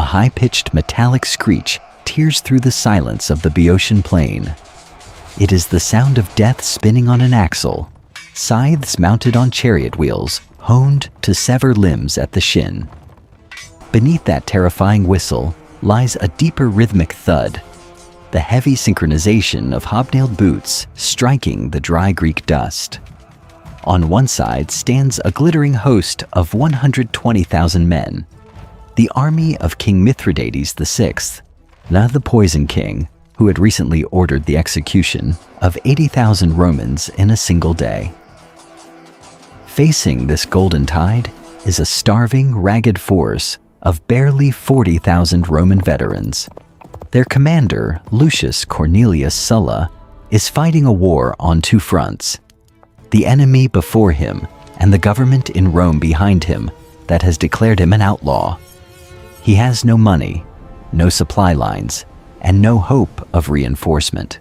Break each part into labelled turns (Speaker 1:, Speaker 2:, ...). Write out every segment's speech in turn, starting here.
Speaker 1: a high-pitched metallic screech tears through the silence of the Boeotian plain. It is the sound of death spinning on an axle, scythes mounted on chariot wheels, honed to sever limbs at the shin. Beneath that terrifying whistle lies a deeper rhythmic thud, the heavy synchronization of hobnailed boots striking the dry Greek dust. On one side stands a glittering host of 120,000 men, the army of King Mithridates VI, not the Poison King, who had recently ordered the execution of 80,000 Romans in a single day. Facing this golden tide is a starving, ragged force of barely 40,000 Roman veterans. Their commander, Lucius Cornelius Sulla, is fighting a war on two fronts: the enemy before him and the government in Rome behind him that has declared him an outlaw. He has no money, no supply lines, and no hope of reinforcement.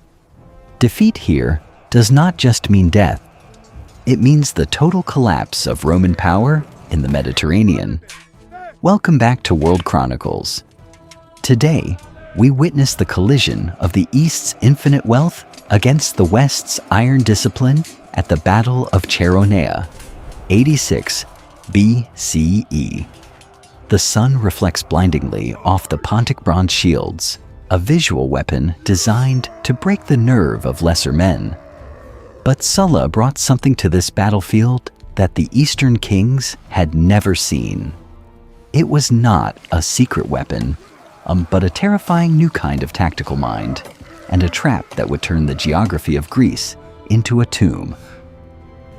Speaker 1: Defeat here does not just mean death. It means the total collapse of Roman power in the Mediterranean. Welcome back to World Chronicles. Today, we witness the collision of the East's infinite wealth against the West's iron discipline at the Battle of Chaeronea, 86 BCE. The sun reflects blindingly off the Pontic bronze shields, a visual weapon designed to break the nerve of lesser men. But Sulla brought something to this battlefield that the Eastern kings had never seen. It was not a secret weapon, but a terrifying new kind of tactical mind, and a trap that would turn the geography of Greece into a tomb.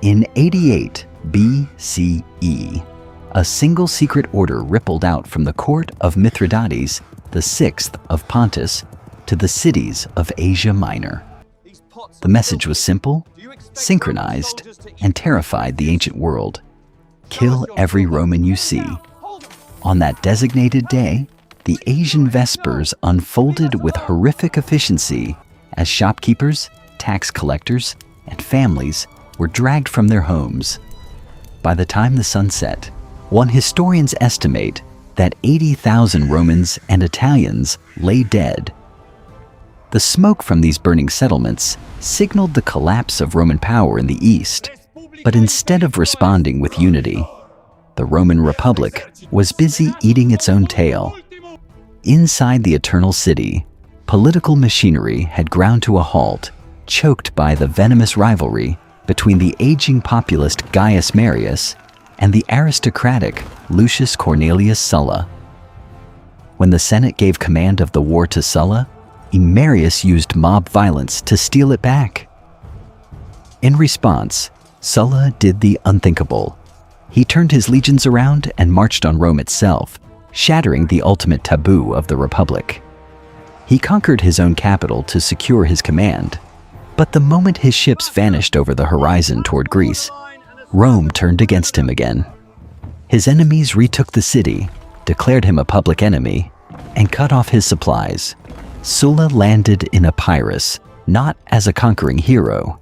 Speaker 1: In 88 BCE, a single secret order rippled out from the court of Mithridates VI of Pontus to the cities of Asia Minor. The message was simple, synchronized, and terrified the ancient world. Kill every Roman you see. On that designated day, the Asian Vespers unfolded with horrific efficiency as shopkeepers, tax collectors, and families were dragged from their homes. By the time the sun set, one historians estimate that 80,000 Romans and Italians lay dead. The smoke from these burning settlements signaled the collapse of Roman power in the East, but instead of responding with unity, the Roman Republic was busy eating its own tail. Inside the Eternal City, political machinery had ground to a halt, choked by the venomous rivalry between the aging populist Gaius Marius and the aristocratic Lucius Cornelius Sulla. When the Senate gave command of the war to Sulla, Marius used mob violence to steal it back. In response, Sulla did the unthinkable. He turned his legions around and marched on Rome itself, shattering the ultimate taboo of the Republic. He conquered his own capital to secure his command, but the moment his ships vanished over the horizon toward Greece, Rome turned against him again. His enemies retook the city, declared him a public enemy, and cut off his supplies. Sulla landed in Epirus, not as a conquering hero,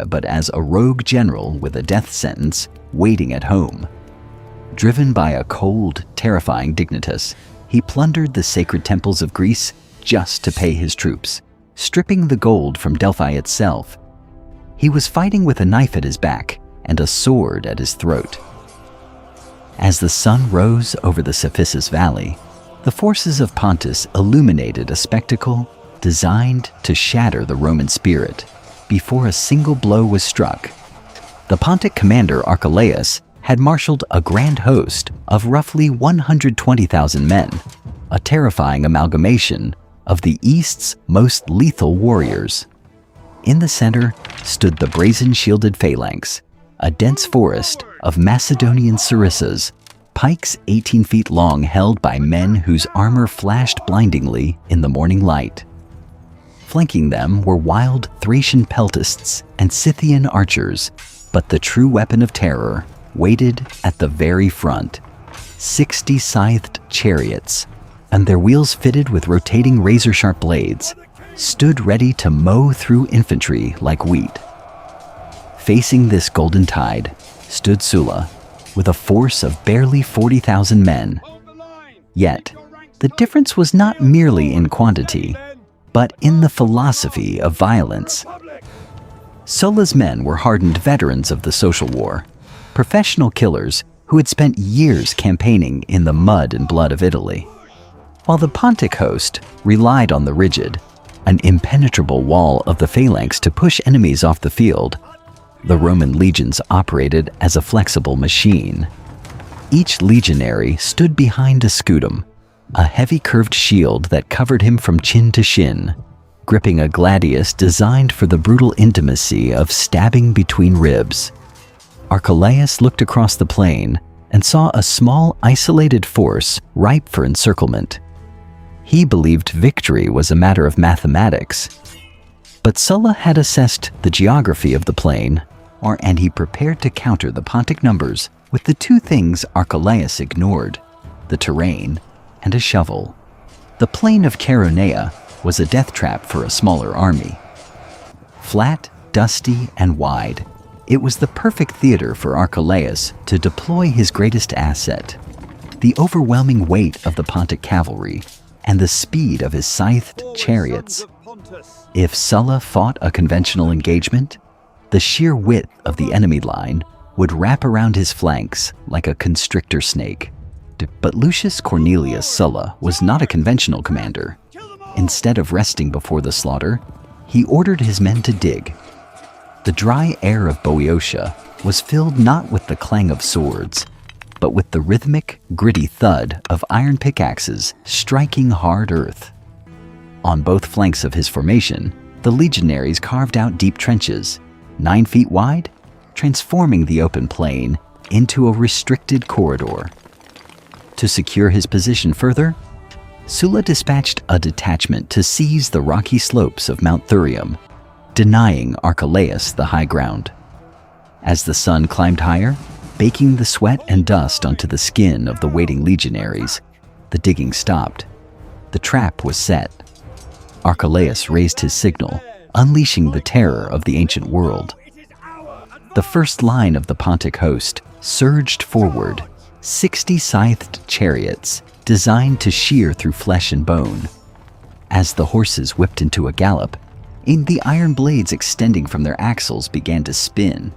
Speaker 1: but as a rogue general with a death sentence waiting at home. Driven by a cold, terrifying dignitas, he plundered the sacred temples of Greece just to pay his troops, stripping the gold from Delphi itself. He was fighting with a knife at his back and a sword at his throat. As the sun rose over the Cephissus Valley, the forces of Pontus illuminated a spectacle designed to shatter the Roman spirit before a single blow was struck. The Pontic commander Archelaus had marshaled a grand host of roughly 120,000 men, a terrifying amalgamation of the East's most lethal warriors. In the center stood the brazen-shielded phalanx, a dense forest of Macedonian sarissas, pikes 18 feet long held by men whose armor flashed blindingly in the morning light. Flanking them were wild Thracian peltasts and Scythian archers, but the true weapon of terror waited at the very front: 60 scythed chariots, and their wheels fitted with rotating razor-sharp blades, stood ready to mow through infantry like wheat. Facing this golden tide stood Sulla, with a force of barely 40,000 men. Yet, The difference was not merely in quantity, but in the philosophy of violence. Sulla's men were hardened veterans of the social war, professional killers who had spent years campaigning in the mud and blood of Italy. While the Pontic host relied on the rigid, an impenetrable wall of the phalanx to push enemies off the field, the Roman legions operated as a flexible machine. Each legionary stood behind a scutum, a heavy curved shield that covered him from chin to shin, gripping a gladius designed for the brutal intimacy of stabbing between ribs. Archelaus looked across the plain and saw a small, isolated force ripe for encirclement. He believed victory was a matter of mathematics. But Sulla had assessed the geography of the plain, and he prepared to counter the Pontic numbers with the two things Archelaus ignored, the terrain and a shovel. The plain of Chaeronea was a death trap for a smaller army. Flat, dusty, and wide, it was the perfect theater for Archelaus to deploy his greatest asset, the overwhelming weight of the Pontic cavalry and the speed of his scythed chariots. If Sulla fought a conventional engagement, the sheer width of the enemy line would wrap around his flanks like a constrictor snake. But Lucius Cornelius Sulla was not a conventional commander. Instead of resting before the slaughter, he ordered his men to dig. The dry air of Boeotia was filled not with the clang of swords, but with the rhythmic, gritty thud of iron pickaxes striking hard earth. On both flanks of his formation, the legionaries carved out deep trenches, 9 feet wide, transforming the open plain into a restricted corridor. To secure his position further, Sulla dispatched a detachment to seize the rocky slopes of Mount Thurium, denying Archelaus the high ground. As the sun climbed higher, baking the sweat and dust onto the skin of the waiting legionaries, the digging stopped. The trap was set. Archelaus raised his signal, unleashing the terror of the ancient world. The first line of the Pontic host surged forward, 60 scythed chariots designed to shear through flesh and bone. As the horses whipped into a gallop, the iron blades extending from their axles began to spin,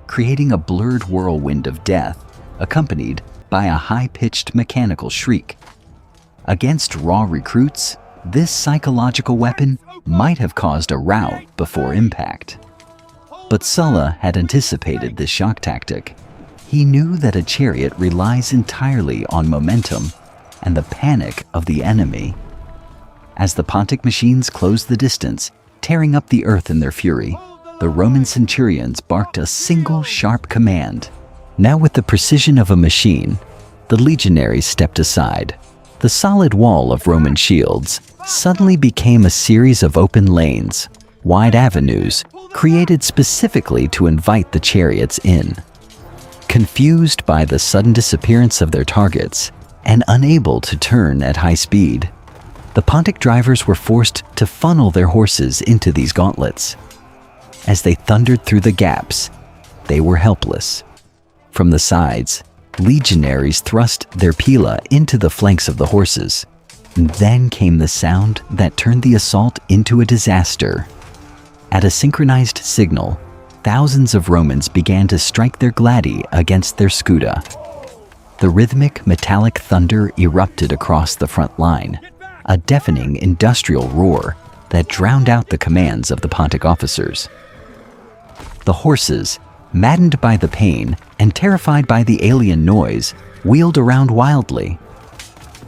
Speaker 1: creating a blurred whirlwind of death, accompanied by a high-pitched mechanical shriek. Against raw recruits, this psychological weapon might have caused a rout before impact. But Sulla had anticipated this shock tactic. He knew that a chariot relies entirely on momentum and the panic of the enemy. As the Pontic machines closed the distance, tearing up the earth in their fury, the Roman centurions barked a single sharp command. Now, with the precision of a machine, the legionaries stepped aside. The solid wall of Roman shields suddenly became a series of open lanes, wide avenues, created specifically to invite the chariots in. Confused by the sudden disappearance of their targets and unable to turn at high speed, the Pontic drivers were forced to funnel their horses into these gauntlets. As they thundered through the gaps, they were helpless. From the sides, legionaries thrust their pila into the flanks of the horses. Then came the sound that turned the assault into a disaster. At a synchronized signal, thousands of Romans began to strike their gladi against their scuda. The rhythmic, metallic thunder erupted across the front line, a deafening industrial roar that drowned out the commands of the Pontic officers. The horses, maddened by the pain and terrified by the alien noise, wheeled around wildly.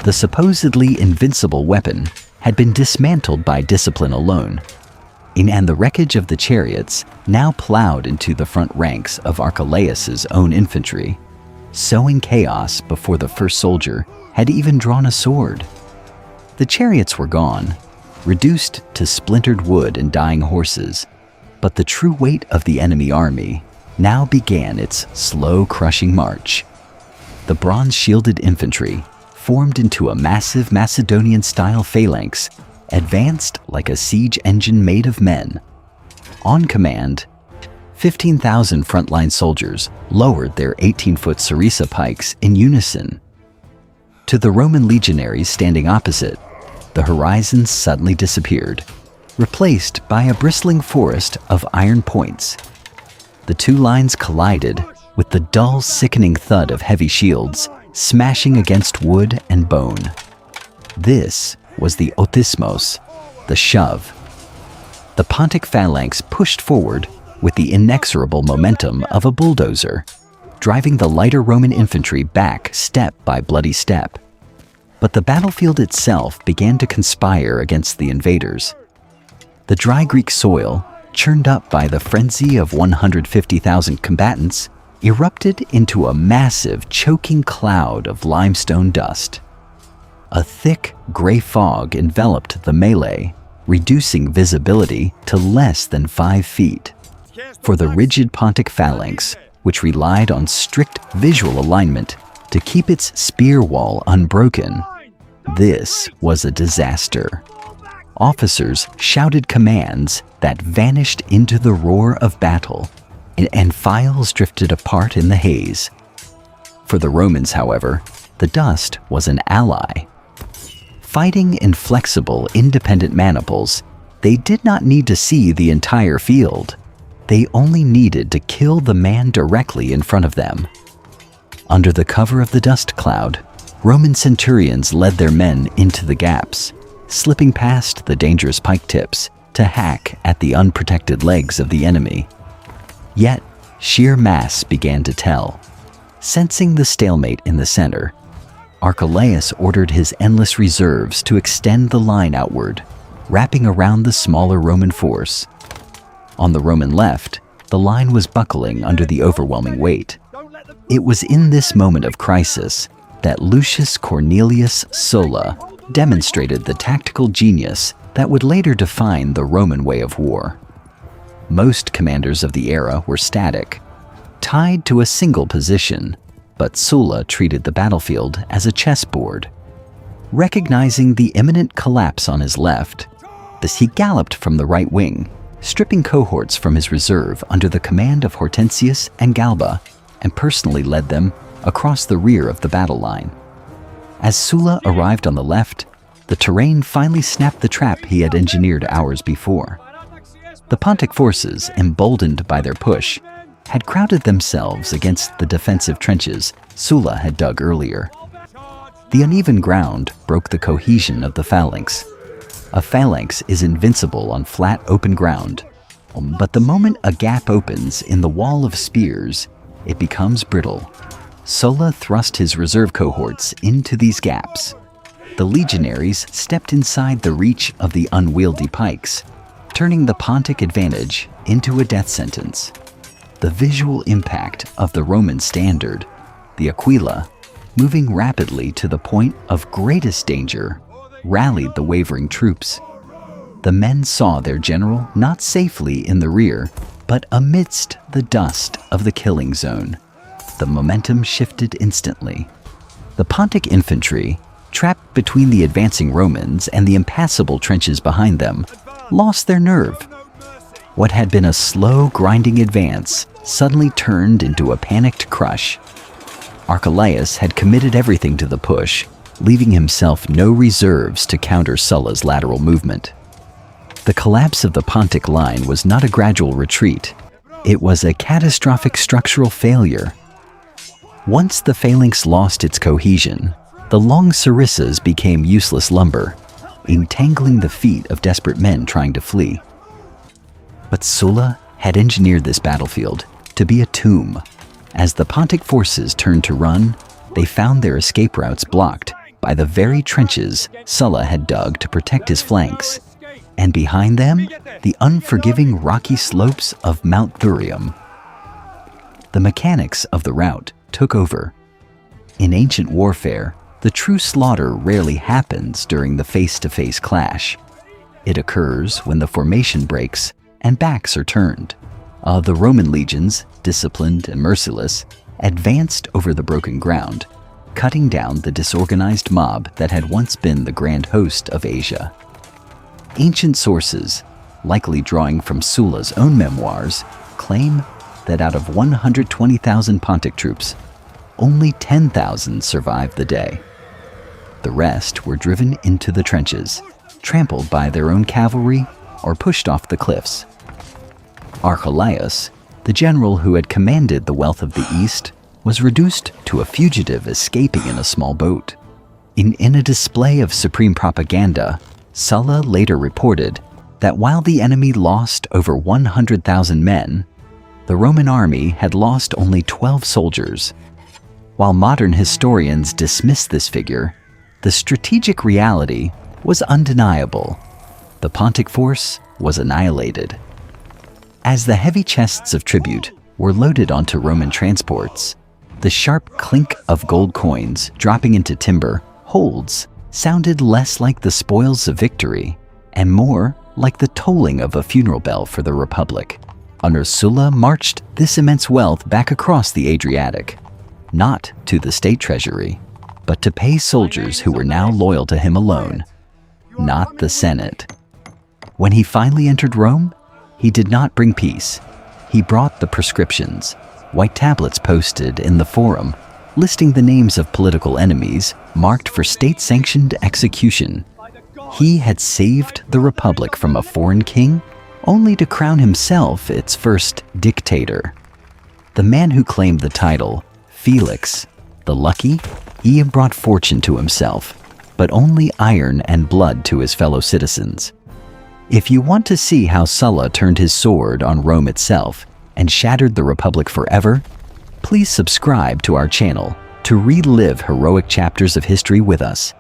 Speaker 1: The supposedly invincible weapon had been dismantled by discipline alone, and the wreckage of the chariots now plowed into the front ranks of Archelaus's own infantry, sowing chaos before the first soldier had even drawn a sword. The chariots were gone, reduced to splintered wood and dying horses, but the true weight of the enemy army now began its slow, crushing march. The bronze-shielded infantry, formed into a massive Macedonian-style phalanx, advanced like a siege engine made of men. On command, 15,000 frontline soldiers lowered their 18-foot sarissa pikes in unison. To the Roman legionaries standing opposite, the horizon suddenly disappeared, replaced by a bristling forest of iron points. The two lines collided with the dull, sickening thud of heavy shields smashing against wood and bone. This was the othismos, the shove. The Pontic phalanx pushed forward with the inexorable momentum of a bulldozer, driving the lighter Roman infantry back step by bloody step. But the battlefield itself began to conspire against the invaders. The dry Greek soil, churned up by the frenzy of 150,000 combatants, erupted into a massive, choking cloud of limestone dust. A thick, gray fog enveloped the melee, reducing visibility to less than 5 feet. For the rigid Pontic phalanx, which relied on strict visual alignment to keep its spear wall unbroken, this was a disaster. Officers shouted commands that vanished into the roar of battle, and files drifted apart in the haze. For the Romans, however, the dust was an ally. Fighting in flexible, independent maniples, they did not need to see the entire field. They only needed to kill the man directly in front of them. Under the cover of the dust cloud, Roman centurions led their men into the gaps, slipping past the dangerous pike tips to hack at the unprotected legs of the enemy. Yet, sheer mass began to tell. Sensing the stalemate in the center, Archelaus ordered his endless reserves to extend the line outward, wrapping around the smaller Roman force. On the Roman left, the line was buckling under the overwhelming weight. It was in this moment of crisis that Lucius Cornelius Sulla demonstrated the tactical genius that would later define the Roman way of war. Most commanders of the era were static, tied to a single position, but Sulla treated the battlefield as a chessboard. Recognizing the imminent collapse on his left, he galloped from the right wing, stripping cohorts from his reserve under the command of Hortensius and Galba, and personally led them across the rear of the battle line. As Sulla arrived on the left, the terrain finally snapped the trap he had engineered hours before. The Pontic forces, emboldened by their push, had crowded themselves against the defensive trenches Sulla had dug earlier. The uneven ground broke the cohesion of the phalanx. A phalanx is invincible on flat, open ground, but the moment a gap opens in the wall of spears, it becomes brittle. Sulla thrust his reserve cohorts into these gaps. The legionaries stepped inside the reach of the unwieldy pikes, turning the Pontic advantage into a death sentence. The visual impact of the Roman standard, the Aquila, moving rapidly to the point of greatest danger, rallied the wavering troops. The men saw their general not safely in the rear, but amidst the dust of the killing zone. The momentum shifted instantly. The Pontic infantry, trapped between the advancing Romans and the impassable trenches behind them, lost their nerve. What had been a slow, grinding advance suddenly turned into a panicked crush. Archelaus had committed everything to the push, leaving himself no reserves to counter Sulla's lateral movement. The collapse of the Pontic line was not a gradual retreat. It was a catastrophic structural failure. Once the phalanx lost its cohesion, the long sarissas became useless lumber, entangling the feet of desperate men trying to flee. But Sulla had engineered this battlefield to be a tomb. As the Pontic forces turned to run, they found their escape routes blocked by the very trenches Sulla had dug to protect his flanks, and behind them, the unforgiving rocky slopes of Mount Thurium. The mechanics of the route took over. In ancient warfare, the true slaughter rarely happens during the face-to-face clash. It occurs when the formation breaks and backs are turned. The Roman legions, disciplined and merciless, advanced over the broken ground, cutting down the disorganized mob that had once been the grand host of Asia. Ancient sources, likely drawing from Sulla's own memoirs, claim that out of 120,000 Pontic troops, only 10,000 survived the day. The rest were driven into the trenches, trampled by their own cavalry, or pushed off the cliffs. Archelaus, the general who had commanded the wealth of the East, was reduced to a fugitive escaping in a small boat. In a display of supreme propaganda, Sulla later reported that while the enemy lost over 100,000 men, the Roman army had lost only 12 soldiers. While modern historians dismiss this figure, the strategic reality was undeniable. The Pontic force was annihilated. As the heavy chests of tribute were loaded onto Roman transports, the sharp clink of gold coins dropping into timber holds sounded less like the spoils of victory and more like the tolling of a funeral bell for the Republic. Sulla marched this immense wealth back across the Adriatic, not to the state treasury, but to pay soldiers who were now loyal to him alone, not the Senate. When he finally entered Rome, he did not bring peace. He brought the prescriptions, white tablets posted in the Forum, listing the names of political enemies marked for state-sanctioned execution. He had saved the Republic from a foreign king, only to crown himself its first dictator. The man who claimed the title, Felix the Lucky, he brought fortune to himself, but only iron and blood to his fellow citizens. If you want to see how Sulla turned his sword on Rome itself and shattered the Republic forever, please subscribe to our channel to relive heroic chapters of history with us.